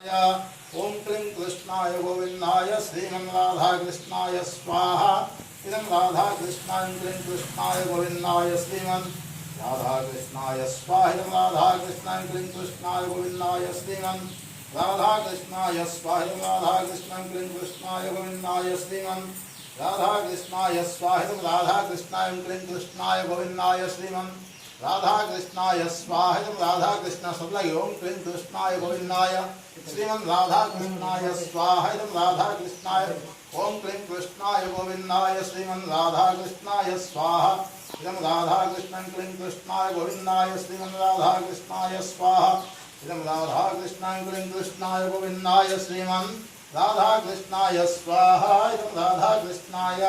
ओम क्लीं कृष्णाय गोविंदाय श्रीमन्राधाकृष्णाय स्वाहा। इदं राधाकृष्णाय क्लीं कृष्णाय गोविंदाय श्रीमन्राधाकृष्णाय स्वाहा। इदं राधाकृष्णाय क्लीं कृष्णाय गोविंदाय श्रीमन्राधाकृष्णाय स्वाहा। इदं राधाकृष्णाय क्लीं कृष्णाय गोविंदाय श्रीमन्राधाकृष्णाय स्वाहा। इदं राधाकृष्णाय क्लीं कृष्णाय गोविंदाय श्रीमन्राधाकृष्णाय स्वाहा। इदं राधाकृष्ण सबलगे ओम क्लीं कृष्णाय गोविंदाय श्रीमन्राधाकृष्णाय स्वाहा। इदं राधाकृष्णाय ओम क्लीं कृष्णाय गोविंदाय श्रीमन्राधाकृष्णाय स्वाहा। इदं राधाकृष्णाय क्लीं कृष्णाय गोविंदाय श्रीमन्राधाकृष्णाय स्वाहा। इदं राधाकृष्णाय क्लीं कृष्णाय गोविंदाय श्रीमन्राधाकृष्णाय स्वाहा। इदं राधाकृष्णाय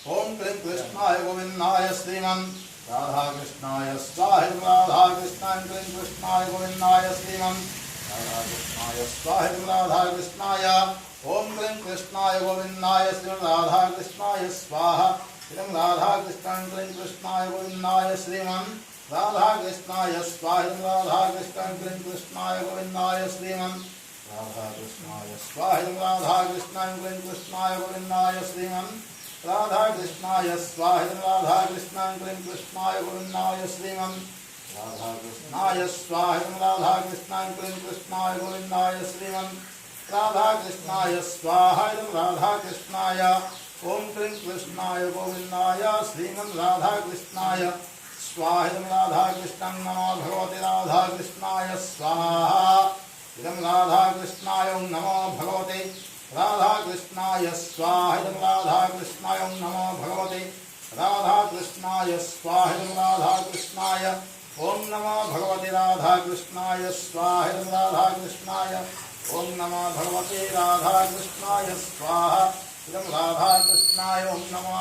ओम क्लीं कृष्णाय गोविंदाय श्रीमन्राधाकृष्णाय स्वाहा। इदं राधाकृष्णाय क्लीं कृष्णाय गोविंदाय श्रीमन्राधाकृष्णाय स्वाहा। इदं राधाकृष्णाय ओम क्लीं कृष्णाय गोविंदाय श्रीमन्राधाकृष्णाय स्वाहा। इदं राधाकृष्णाय क्लीं कृष्णाय गोविंदाय श्रीमन्राधाकृष्णाय स्वाहा। इदं राधाकृष्णाय क्लीं कृष्णाय गोविंदाय श्रीमन्राधाकृष्णाय स्वाहा। इदं राधाकृष्णाय क्लीं कृष्णाय गोविंदाय श्रीमन्राधाकृष्णाय स्वाहा। इदं राधाकृष्णाय क्लीं कृष्णाय गोविंदाय श्रीमन्राधाकृष्णाय स्वाहा। इदं राधाकृष्णाय क्लीं कृष्णाय गोविंदाय श्रीमन्राधाकृष्णाय स्वाहा। इदं राधाकृष्णाय ओम क्लीं कृष्णाय गोविंदाय श्रीमन्राधाकृष्णाय स्वाहा। इदं राधाकृष्णं नमो भगवते राधाकृष्णाय स्वाहा। इदं राधाकृष्णाय नमो भगवते राधाकृष्णाय स्वाहा। इदं राधाकृष्णाय नमो भगवते राधाकृष्णाय स्वाहा। इदं राधाकृष्णाय ओम नमो भगवते राधाकृष्णाय स्वाहा। इदं राधाकृष्णाय ओम नमो भगवते राधाकृष्णाय स्वाहा। इदं राधाकृष्णाय ओम नमो